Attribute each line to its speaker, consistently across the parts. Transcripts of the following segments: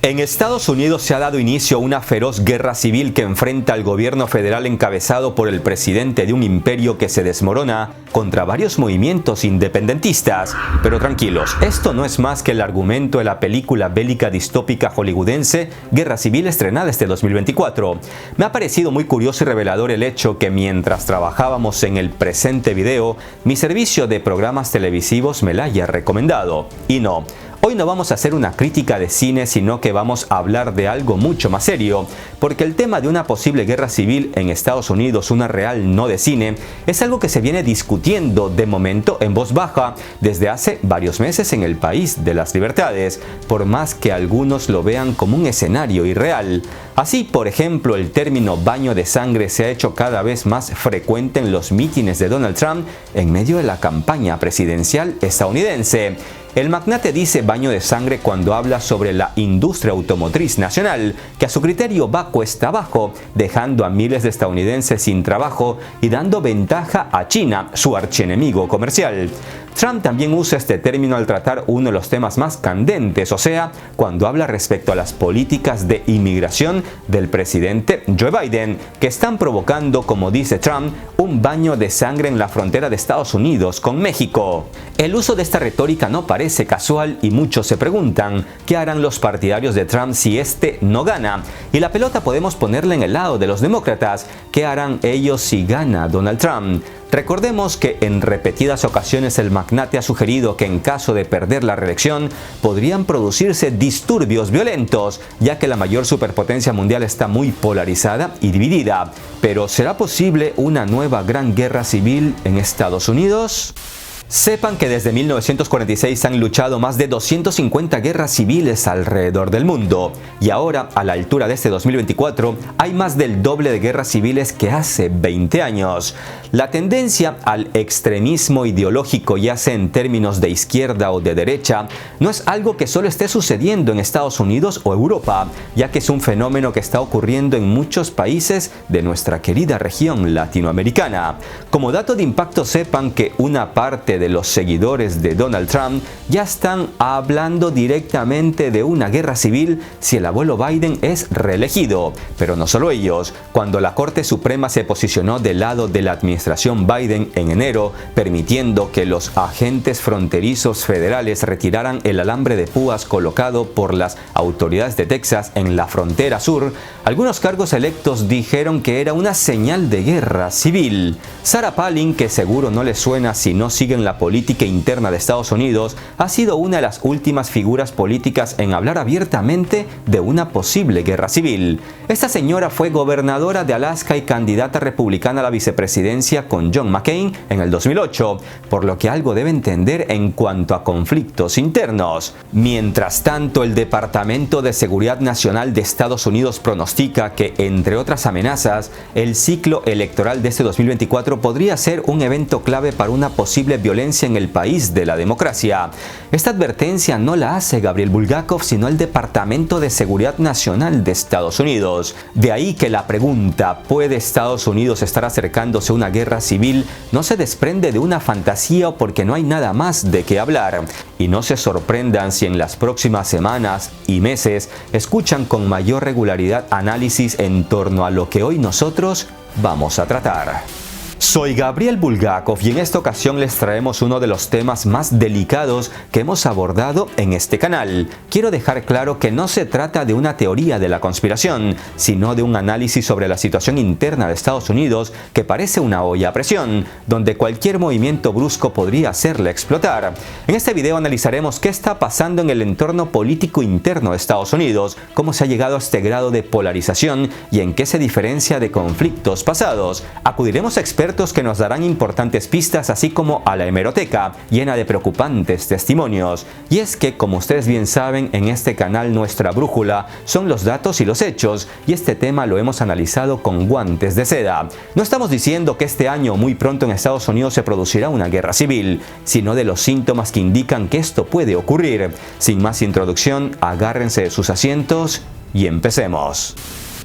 Speaker 1: En Estados Unidos se ha dado inicio a una feroz guerra civil que enfrenta al gobierno federal encabezado por el presidente de un imperio que se desmorona contra varios movimientos independentistas. Pero tranquilos, esto no es más que el argumento de la película bélica distópica hollywoodense Guerra Civil, estrenada este 2024. Me ha parecido muy curioso y revelador el hecho que mientras trabajábamos en el presente video, mi servicio de programas televisivos me la haya recomendado. Y no. Hoy no vamos a hacer una crítica de cine, sino que vamos a hablar de algo mucho más serio, porque el tema de una posible guerra civil en Estados Unidos, una real no de cine, es algo que se viene discutiendo de momento en voz baja desde hace varios meses en el país de las libertades, por más que algunos lo vean como un escenario irreal. Así, por ejemplo, el término baño de sangre se ha hecho cada vez más frecuente en los mítines de Donald Trump en medio de la campaña presidencial estadounidense. El magnate dice baño de sangre cuando habla sobre la industria automotriz nacional, que a su criterio va cuesta abajo, dejando a miles de estadounidenses sin trabajo y dando ventaja a China, su archienemigo comercial. Trump también usa este término al tratar uno de los temas más candentes, o sea, cuando habla respecto a las políticas de inmigración del presidente Joe Biden, que están provocando, como dice Trump, un baño de sangre en la frontera de Estados Unidos con México. El uso de esta retórica no parece casual y muchos se preguntan qué harán los partidarios de Trump si este no gana. Y la pelota podemos ponerla en el lado de los demócratas, ¿qué harán ellos si gana Donald Trump? Recordemos que en repetidas ocasiones el magnate ha sugerido que en caso de perder la reelección podrían producirse disturbios violentos, ya que la mayor superpotencia mundial está muy polarizada y dividida. Pero ¿será posible una nueva gran guerra civil en Estados Unidos? Sepan que desde 1946 han luchado más de 250 guerras civiles alrededor del mundo y ahora, a la altura de este 2024, hay más del doble de guerras civiles que hace 20 años. La tendencia al extremismo ideológico, ya sea en términos de izquierda o de derecha, no es algo que solo esté sucediendo en Estados Unidos o Europa, ya que es un fenómeno que está ocurriendo en muchos países de nuestra querida región latinoamericana. Como dato de impacto, sepan que una parte de los seguidores de Donald Trump ya están hablando directamente de una guerra civil si el abuelo Biden es reelegido. Pero no solo ellos. Cuando la Corte Suprema se posicionó del lado de la administración Biden en enero, permitiendo que los agentes fronterizos federales retiraran el alambre de púas colocado por las autoridades de Texas en la frontera sur, algunos cargos electos dijeron que era una señal de guerra civil. Sarah Palin, que seguro no les suena si no siguen la política interna de Estados Unidos, ha sido una de las últimas figuras políticas en hablar abiertamente de una posible guerra civil. Esta señora fue gobernadora de Alaska y candidata republicana a la vicepresidencia con John McCain en el 2008, por lo que algo debe entender en cuanto a conflictos internos. Mientras tanto, el Departamento de Seguridad Nacional de Estados Unidos pronostica que, entre otras amenazas, el ciclo electoral de este 2024 podría ser un evento clave para una posible violencia en el país de la democracia. Esta advertencia no la hace Gabriel Bulgakov, sino el Departamento de Seguridad Nacional de Estados Unidos. De ahí que la pregunta, ¿puede Estados Unidos estar acercándose a una guerra civil?, no se desprende de una fantasía o porque no hay nada más de qué hablar. Y no se sorprendan si en las próximas semanas y meses escuchan con mayor regularidad análisis en torno a lo que hoy nosotros vamos a tratar. Soy Gabriel Bulgakov y en esta ocasión les traemos uno de los temas más delicados que hemos abordado en este canal. Quiero dejar claro que no se trata de una teoría de la conspiración, sino de un análisis sobre la situación interna de Estados Unidos que parece una olla a presión, donde cualquier movimiento brusco podría hacerla explotar. En este video analizaremos qué está pasando en el entorno político interno de Estados Unidos, cómo se ha llegado a este grado de polarización y en qué se diferencia de conflictos pasados. Acudiremos a expertos que nos darán importantes pistas, así como a la hemeroteca, llena de preocupantes testimonios. Y es que, como ustedes bien saben, en este canal nuestra brújula son los datos y los hechos, y este tema lo hemos analizado con guantes de seda. No estamos diciendo que este año muy pronto en Estados Unidos se producirá una guerra civil, sino de los síntomas que indican que esto puede ocurrir. Sin más introducción, agárrense de sus asientos y empecemos.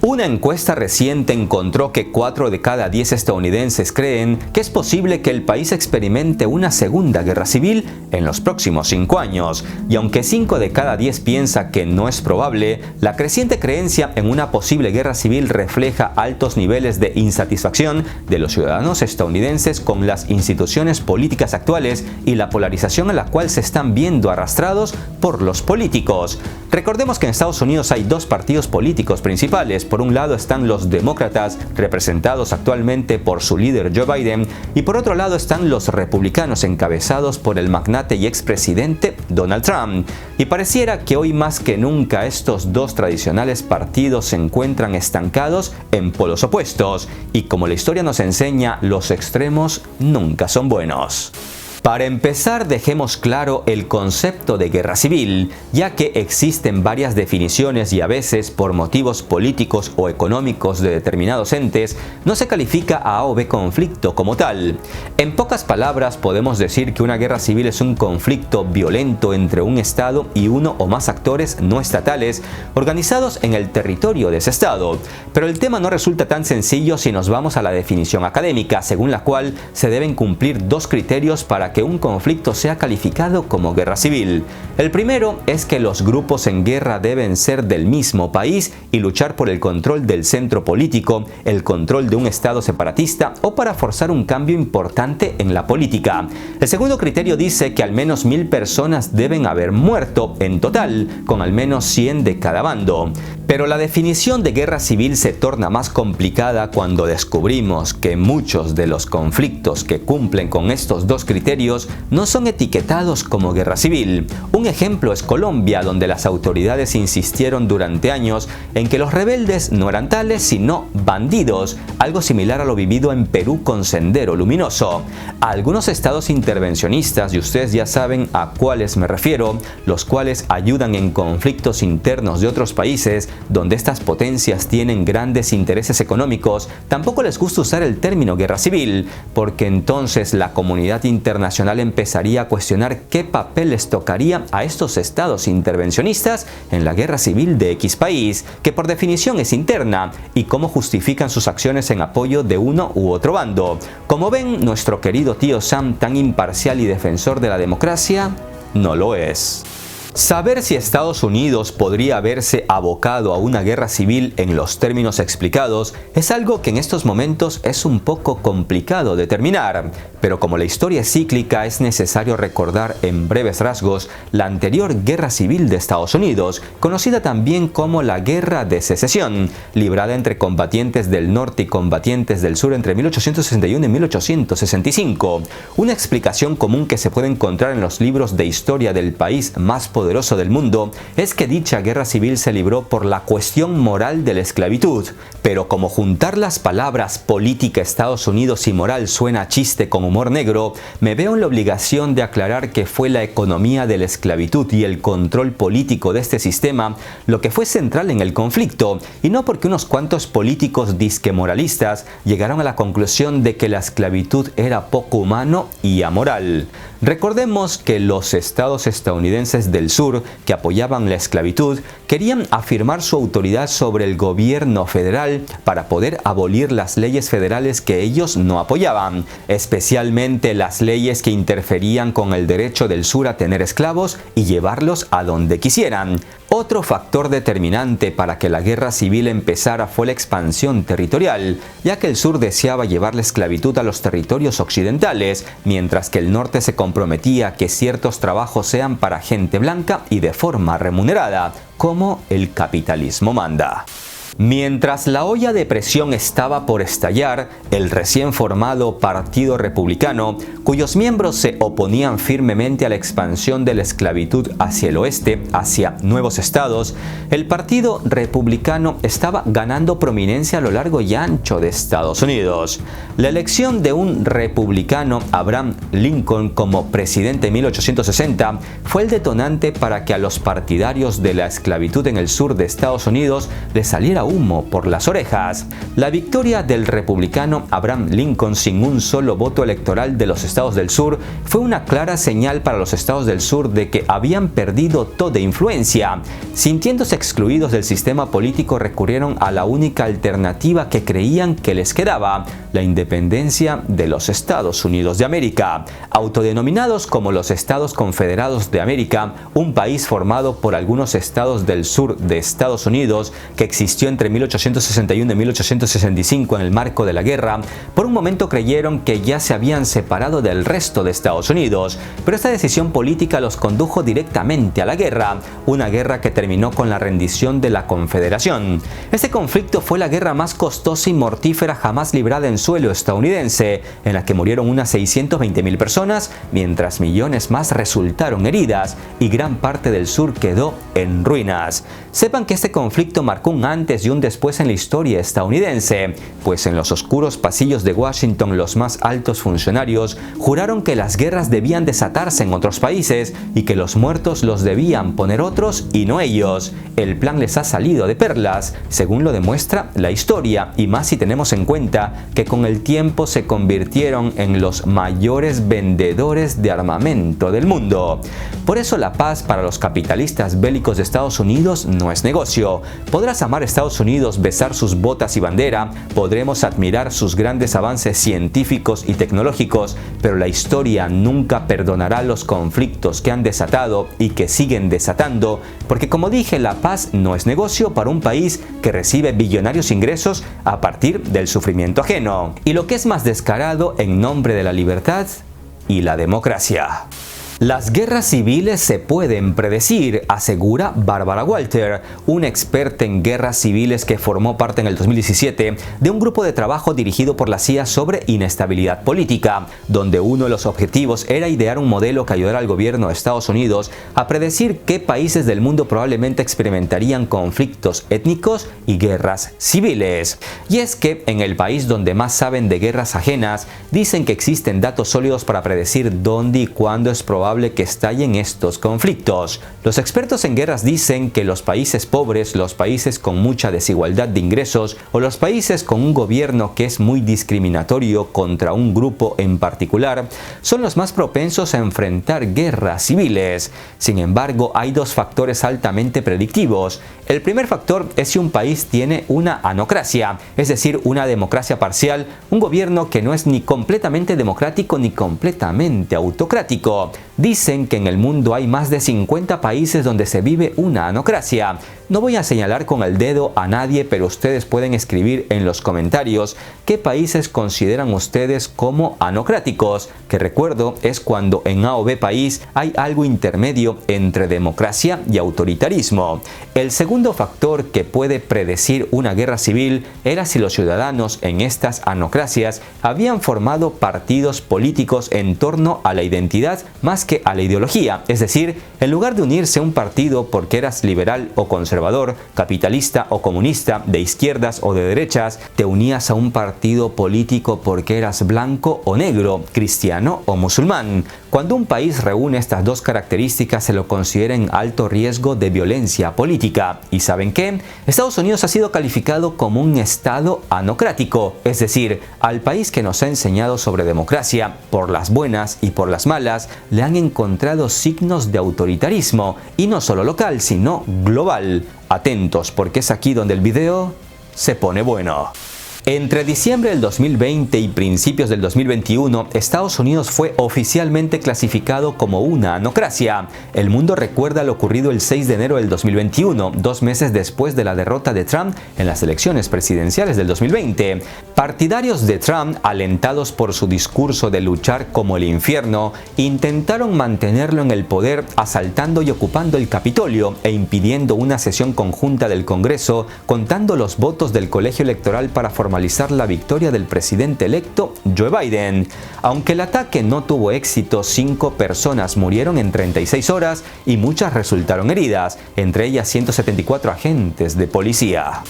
Speaker 1: Una encuesta reciente encontró que 4 de cada 10 estadounidenses creen que es posible que el país experimente una segunda guerra civil en los próximos 5 años. Y aunque 5 de cada 10 piensa que no es probable, la creciente creencia en una posible guerra civil refleja altos niveles de insatisfacción de los ciudadanos estadounidenses con las instituciones políticas actuales y la polarización a la cual se están viendo arrastrados por los políticos. Recordemos que en Estados Unidos hay 2 partidos políticos principales. Por un lado están los demócratas, representados actualmente por su líder Joe Biden, y por otro lado están los republicanos, encabezados por el magnate y expresidente Donald Trump. Y pareciera que hoy más que nunca estos 2 tradicionales partidos se encuentran estancados en polos opuestos. Y como la historia nos enseña, los extremos nunca son buenos. Para empezar, dejemos claro el concepto de guerra civil, ya que existen varias definiciones y a veces, por motivos políticos o económicos de determinados entes, no se califica a A o B conflicto como tal. En pocas palabras, podemos decir que una guerra civil es un conflicto violento entre un Estado y uno o más actores no estatales organizados en el territorio de ese Estado. Pero el tema no resulta tan sencillo si nos vamos a la definición académica, según la cual se deben cumplir 2 criterios para que un conflicto sea calificado como guerra civil. El primero es que los grupos en guerra deben ser del mismo país y luchar por el control del centro político, el control de un estado separatista o para forzar un cambio importante en la política. El segundo criterio dice que al menos 1000 personas deben haber muerto en total, con al menos 100 de cada bando. Pero la definición de guerra civil se torna más complicada cuando descubrimos que muchos de los conflictos que cumplen con estos 2 criterios no son etiquetados como guerra civil. Un ejemplo es Colombia, donde las autoridades insistieron durante años en que los rebeldes no eran tales sino bandidos, algo similar a lo vivido en Perú con Sendero Luminoso. A algunos estados intervencionistas, y ustedes ya saben a cuáles me refiero, los cuales ayudan en conflictos internos de otros países donde estas potencias tienen grandes intereses económicos, tampoco les gusta usar el término guerra civil, porque entonces la comunidad internacional empezaría a cuestionar qué papel les tocaría a estos estados intervencionistas en la guerra civil de X país, que por definición es interna, y cómo justifican sus acciones en apoyo de uno u otro bando. Como ven, nuestro querido tío Sam, tan imparcial y defensor de la democracia, no lo es. Saber si Estados Unidos podría haberse abocado a una guerra civil en los términos explicados es algo que en estos momentos es un poco complicado determinar, pero como la historia es cíclica es necesario recordar en breves rasgos la anterior guerra civil de Estados Unidos, conocida también como la Guerra de Secesión, librada entre combatientes del norte y combatientes del sur entre 1861 y 1865. Una explicación común que se puede encontrar en los libros de historia del país más poderoso del mundo es que dicha guerra civil se libró por la cuestión moral de la esclavitud, pero como juntar las palabras política Estados Unidos y moral suena a chiste con humor negro, me veo en la obligación de aclarar que fue la economía de la esclavitud y el control político de este sistema lo que fue central en el conflicto, y no porque unos cuantos políticos disque moralistas llegaron a la conclusión de que la esclavitud era poco humano y amoral. Recordemos que los estados estadounidenses del sur que apoyaban la esclavitud querían afirmar su autoridad sobre el gobierno federal para poder abolir las leyes federales que ellos no apoyaban, especialmente las leyes que interferían con el derecho del sur a tener esclavos y llevarlos a donde quisieran. Otro factor determinante para que la guerra civil empezara fue la expansión territorial, ya que el sur deseaba llevar la esclavitud a los territorios occidentales, mientras que el norte se comprometía a que ciertos trabajos sean para gente blanca y de forma remunerada, como el capitalismo manda. Mientras la olla de presión estaba por estallar, el recién formado Partido Republicano, cuyos miembros se oponían firmemente a la expansión de la esclavitud hacia el oeste, hacia nuevos estados, el Partido Republicano estaba ganando prominencia a lo largo y ancho de Estados Unidos. La elección de un republicano, Abraham Lincoln, como presidente en 1860 fue el detonante para que a los partidarios de la esclavitud en el sur de Estados Unidos les saliera salía humo por las orejas. La victoria del republicano Abraham Lincoln sin un solo voto electoral de los estados del sur fue una clara señal para los estados del sur de que habían perdido toda influencia. Sintiéndose excluidos del sistema político, recurrieron a la única alternativa que creían que les quedaba: la independencia de los Estados Unidos de América. Autodenominados como los Estados Confederados de América, un país formado por algunos estados del sur de Estados Unidos que existió entre 1861 y 1865 en el marco de la guerra, por un momento creyeron que ya se habían separado del resto de Estados Unidos, pero esta decisión política los condujo directamente a la guerra, una guerra que terminó con la rendición de la Confederación. Este conflicto fue la guerra más costosa y mortífera jamás librada en suelo estadounidense, en la que murieron unas 620,000 personas, mientras millones más resultaron heridas y gran parte del sur quedó en ruinas. Sepan que este conflicto marcó un antes y un después en la historia estadounidense, pues en los oscuros pasillos de Washington los más altos funcionarios juraron que las guerras debían desatarse en otros países y que los muertos los debían poner otros y no ellos. El plan les ha salido de perlas, según lo demuestra la historia, y más si tenemos en cuenta que con el tiempo se convirtieron en los mayores vendedores de armamento del mundo. Por eso la paz para los capitalistas bélicos de Estados Unidos no es negocio. Podrás amar a Estados Unidos, besar sus botas y bandera, podremos admirar sus grandes avances científicos y tecnológicos, pero la historia nunca perdonará los conflictos que han desatado y que siguen desatando, porque como dije, la paz no es negocio para un país que recibe billonarios ingresos a partir del sufrimiento ajeno. Y lo que es más descarado, en nombre de la libertad y la democracia. Las guerras civiles se pueden predecir, asegura Barbara Walter, una experta en guerras civiles que formó parte en el 2017 de un grupo de trabajo dirigido por la CIA sobre inestabilidad política, donde uno de los objetivos era idear un modelo que ayudara al gobierno de Estados Unidos a predecir qué países del mundo probablemente experimentarían conflictos étnicos y guerras civiles. Y es que en el país donde más saben de guerras ajenas, dicen que existen datos sólidos para predecir dónde y cuándo es probable que estallen estos conflictos. Los expertos en guerras dicen que los países pobres, los países con mucha desigualdad de ingresos o los países con un gobierno que es muy discriminatorio contra un grupo en particular son los más propensos a enfrentar guerras civiles. Sin embargo, hay dos factores altamente predictivos. El primer factor es si un país tiene una anocracia, es decir, una democracia parcial, un gobierno que no es ni completamente democrático ni completamente autocrático. Dicen que en el mundo hay más de 50 países donde se vive una anocracia. No voy a señalar con el dedo a nadie, pero ustedes pueden escribir en los comentarios qué países consideran ustedes como anocráticos, que recuerdo es cuando en A o B país hay algo intermedio entre democracia y autoritarismo. El segundo factor que puede predecir una guerra civil era si los ciudadanos en estas anocracias habían formado partidos políticos en torno a la identidad más que a la ideología, es decir, en lugar de unirse a un partido porque eras liberal o conservador, capitalista o comunista, de izquierdas o de derechas, te unías a un partido político porque eras blanco o negro, cristiano o musulmán. Cuando un país reúne estas dos características se lo considera en alto riesgo de violencia política. ¿Y saben qué? Estados Unidos ha sido calificado como un estado anocrático, es decir, al país que nos ha enseñado sobre democracia, por las buenas y por las malas, le han encontrado signos de autoritarismo, y no solo local, sino global. Atentos, porque es aquí donde el video se pone bueno. Entre diciembre del 2020 y principios del 2021, Estados Unidos fue oficialmente clasificado como una anocracia. El mundo recuerda lo ocurrido el 6 de enero del 2021, 2 meses después de la derrota de Trump en las elecciones presidenciales del 2020. Partidarios de Trump, alentados por su discurso de luchar como el infierno, intentaron mantenerlo en el poder asaltando y ocupando el Capitolio e impidiendo una sesión conjunta del Congreso, contando los votos del colegio electoral para formalizar la victoria del presidente electo Joe Biden. Aunque el ataque no tuvo éxito, 5 personas murieron en 36 horas y muchas resultaron heridas, entre ellas 174 agentes de policía.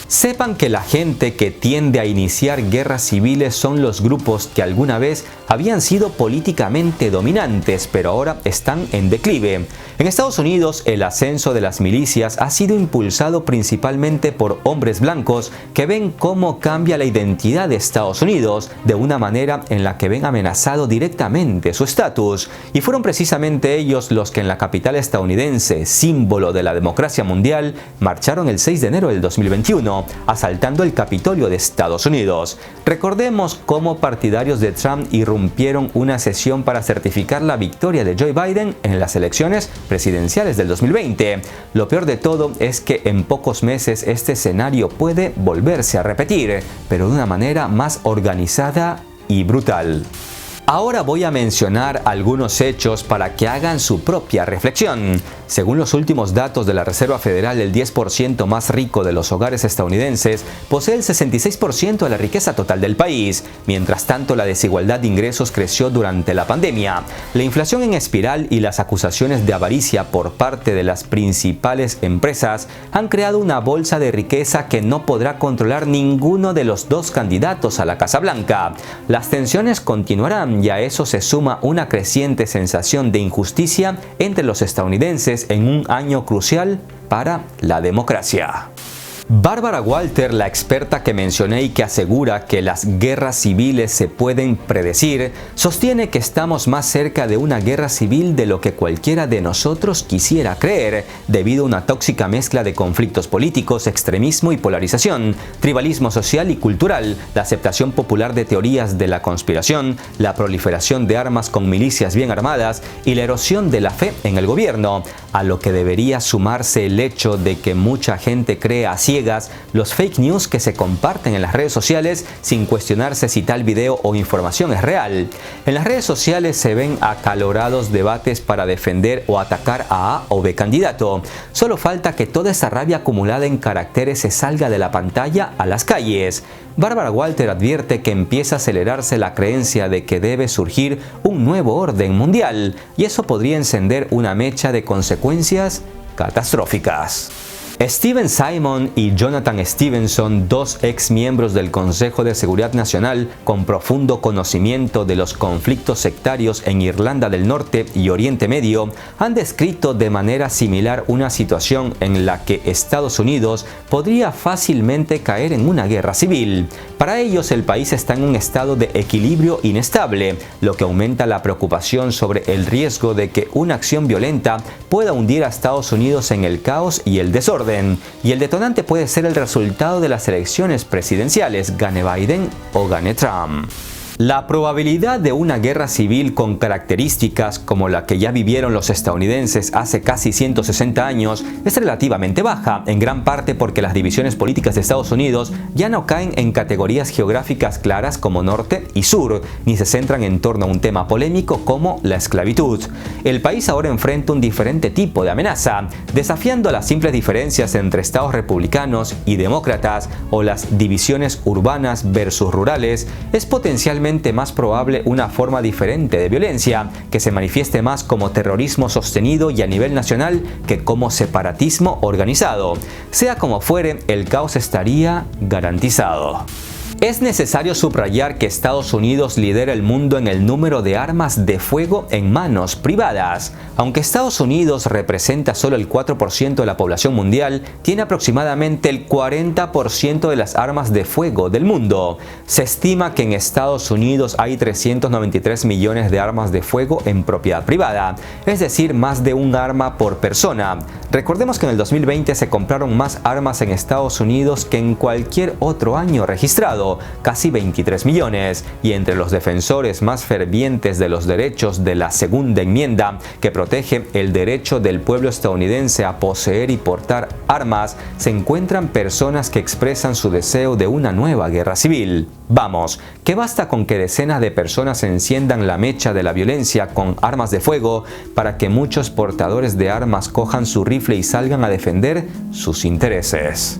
Speaker 1: Sepan que la gente que tiende a iniciar guerras civiles son los grupos que alguna vez habían sido políticamente dominantes, pero ahora están en declive. En Estados Unidos, el ascenso de las milicias ha sido impulsado principalmente por hombres blancos que ven cómo cambia la identidad de Estados Unidos de una manera en la que ven amenazado directamente su estatus. Y fueron precisamente ellos los que en la capital estadounidense, símbolo de la democracia mundial, marcharon el 6 de enero del 2021, asaltando el Capitolio de Estados Unidos. Recordemos cómo partidarios de Trump irrumpieron una sesión para certificar la victoria de Joe Biden en las elecciones presidenciales del 2020. Lo peor de todo es que en pocos meses este escenario puede volverse a repetir, pero de una manera más organizada y brutal. Ahora voy a mencionar algunos hechos para que hagan su propia reflexión. Según los últimos datos de la Reserva Federal, el 10% más rico de los hogares estadounidenses posee el 66% de la riqueza total del país. Mientras tanto, la desigualdad de ingresos creció durante la pandemia. La inflación en espiral y las acusaciones de avaricia por parte de las principales empresas han creado una bolsa de riqueza que no podrá controlar ninguno de los dos candidatos a la Casa Blanca. Las tensiones continuarán y a eso se suma una creciente sensación de injusticia entre los estadounidenses en un año crucial para la democracia. Barbara Walter, la experta que mencioné y que asegura que las guerras civiles se pueden predecir, sostiene que estamos más cerca de una guerra civil de lo que cualquiera de nosotros quisiera creer, debido a una tóxica mezcla de conflictos políticos, extremismo y polarización, tribalismo social y cultural, la aceptación popular de teorías de la conspiración, la proliferación de armas con milicias bien armadas y la erosión de la fe en el gobierno, a lo que debería sumarse el hecho de que mucha gente cree así los fake news que se comparten en las redes sociales sin cuestionarse si tal video o información es real. En las redes sociales se ven acalorados debates para defender o atacar a o B candidato. Solo falta que toda esa rabia acumulada en caracteres se salga de la pantalla a las calles. Barbara Walter advierte que empieza a acelerarse la creencia de que debe surgir un nuevo orden mundial, y eso podría encender una mecha de consecuencias catastróficas. Stephen Simon y Jonathan Stevenson, dos ex miembros del Consejo de Seguridad Nacional con profundo conocimiento de los conflictos sectarios en Irlanda del Norte y Oriente Medio, han descrito de manera similar una situación en la que Estados Unidos podría fácilmente caer en una guerra civil. Para ellos, el país está en un estado de equilibrio inestable, lo que aumenta la preocupación sobre el riesgo de que una acción violenta pueda hundir a Estados Unidos en el caos y el desorden. Y el detonante puede ser el resultado de las elecciones presidenciales, gane Biden o gane Trump. La probabilidad de una guerra civil con características como la que ya vivieron los estadounidenses hace casi 160 años es relativamente baja, en gran parte porque las divisiones políticas de Estados Unidos ya no caen en categorías geográficas claras como norte y sur, ni se centran en torno a un tema polémico como la esclavitud. El país ahora enfrenta un diferente tipo de amenaza, desafiando las simples diferencias entre estados republicanos y demócratas o las divisiones urbanas versus rurales. Es potencialmente más probable una forma diferente de violencia, que se manifieste más como terrorismo sostenido y a nivel nacional que como separatismo organizado. Sea como fuere, el caos estaría garantizado. Es necesario subrayar que Estados Unidos lidera el mundo en el número de armas de fuego en manos privadas. Aunque Estados Unidos representa solo el 4% de la población mundial, tiene aproximadamente el 40% de las armas de fuego del mundo. Se estima que en Estados Unidos hay 393 millones de armas de fuego en propiedad privada, es decir, más de un arma por persona. Recordemos que en el 2020 se compraron más armas en Estados Unidos que en cualquier otro año registrado, casi 23 millones, y entre los defensores más fervientes de los derechos de la Segunda Enmienda, que protege el derecho del pueblo estadounidense a poseer y portar armas, se encuentran personas que expresan su deseo de una nueva guerra civil. Vamos, que basta con que decenas de personas enciendan la mecha de la violencia con armas de fuego para que muchos portadores de armas cojan su rifle y salgan a defender sus intereses.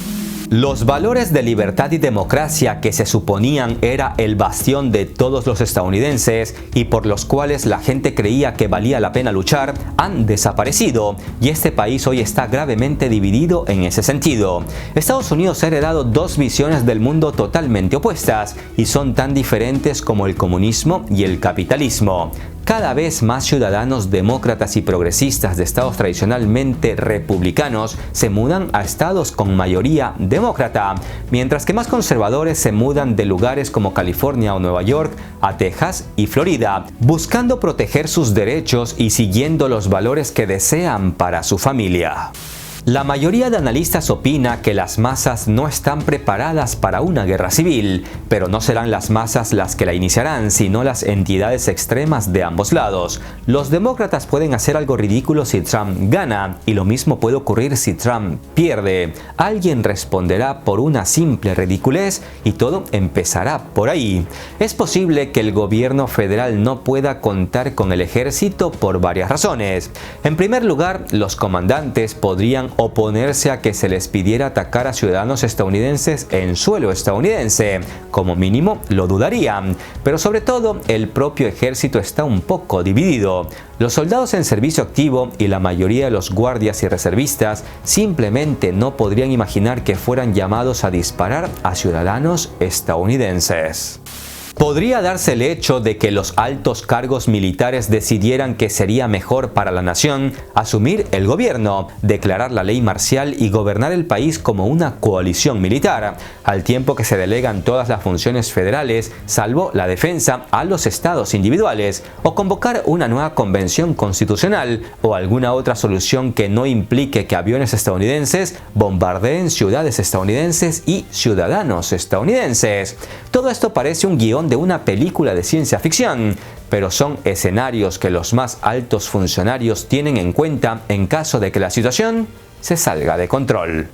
Speaker 1: Los valores de libertad y democracia que se suponían era el bastión de todos los estadounidenses y por los cuales la gente creía que valía la pena luchar han desaparecido y este país hoy está gravemente dividido en ese sentido. Estados Unidos ha heredado dos visiones del mundo totalmente opuestas y son tan diferentes como el comunismo y el capitalismo. Cada vez más ciudadanos demócratas y progresistas de estados tradicionalmente republicanos se mudan a estados con mayoría demócrata, mientras que más conservadores se mudan de lugares como California o Nueva York a Texas y Florida, buscando proteger sus derechos y siguiendo los valores que desean para su familia. La mayoría de analistas opina que las masas no están preparadas para una guerra civil, pero no serán las masas las que la iniciarán, sino las entidades extremas de ambos lados. Los demócratas pueden hacer algo ridículo si Trump gana, y lo mismo puede ocurrir si Trump pierde. Alguien responderá por una simple ridiculez y todo empezará por ahí. Es posible que el gobierno federal no pueda contar con el ejército por varias razones. En primer lugar, los comandantes podrían oponerse a que se les pidiera atacar a ciudadanos estadounidenses en suelo estadounidense. Como mínimo lo dudarían, pero sobre todo el propio ejército está un poco dividido. Los soldados en servicio activo y la mayoría de los guardias y reservistas simplemente no podrían imaginar que fueran llamados a disparar a ciudadanos estadounidenses. Podría darse el hecho de que los altos cargos militares decidieran que sería mejor para la nación asumir el gobierno, declarar la ley marcial y gobernar el país como una coalición militar, al tiempo que se delegan todas las funciones federales, salvo la defensa, a los estados individuales, o convocar una nueva convención constitucional o alguna otra solución que no implique que aviones estadounidenses bombardeen ciudades estadounidenses y ciudadanos estadounidenses. Todo esto parece un guión de una película de ciencia ficción, pero son escenarios que los más altos funcionarios tienen en cuenta en caso de que la situación se salga de control.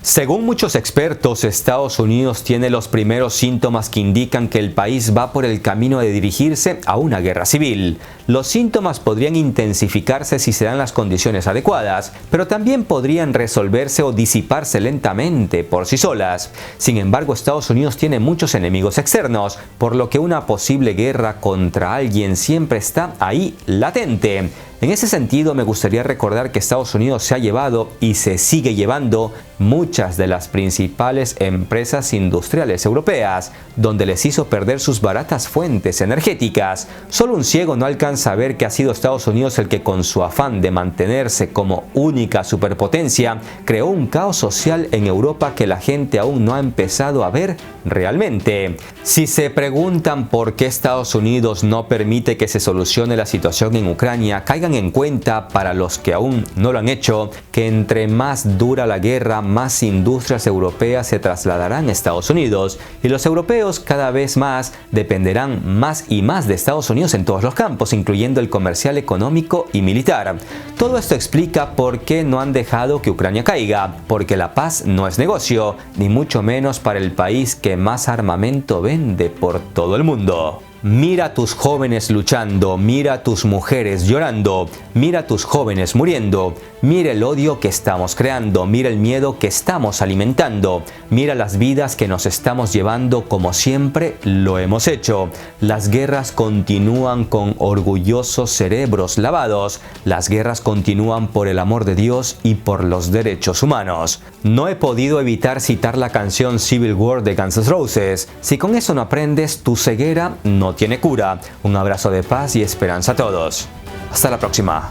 Speaker 1: Según muchos expertos, Estados Unidos tiene los primeros síntomas que indican que el país va por el camino de dirigirse a una guerra civil. Los síntomas podrían intensificarse si se dan las condiciones adecuadas, pero también podrían resolverse o disiparse lentamente por sí solas. Sin embargo, Estados Unidos tiene muchos enemigos externos, por lo que una posible guerra contra alguien siempre está ahí latente. En ese sentido, me gustaría recordar que Estados Unidos se ha llevado y se sigue llevando muchas de las principales empresas industriales europeas, donde les hizo perder sus baratas fuentes energéticas. Solo un ciego no alcanza a ver que ha sido Estados Unidos el que, con su afán de mantenerse como única superpotencia, creó un caos social en Europa que la gente aún no ha empezado a ver realmente. Si se preguntan por qué Estados Unidos no permite que se solucione la situación en Ucrania, caigan en cuenta, para los que aún no lo han hecho, que entre más dura la guerra, más industrias europeas se trasladarán a Estados Unidos y los europeos cada vez más dependerán más y más de Estados Unidos en todos los campos, incluyendo el comercial, económico y militar. Todo esto explica por qué no han dejado que Ucrania caiga, porque la paz no es negocio, ni mucho menos para el país que más armamento vende por todo el mundo. Mira a tus jóvenes luchando, mira a tus mujeres llorando, mira a tus jóvenes muriendo, mira el odio que estamos creando, mira el miedo que estamos alimentando, mira las vidas que nos estamos llevando como siempre lo hemos hecho. Las guerras continúan con orgullosos cerebros lavados, las guerras continúan por el amor de Dios y por los derechos humanos. No he podido evitar citar la canción Civil War de Guns N' Roses. Si con eso no aprendes, tu ceguera no tiene cura. Un abrazo de paz y esperanza a todos. Hasta la próxima.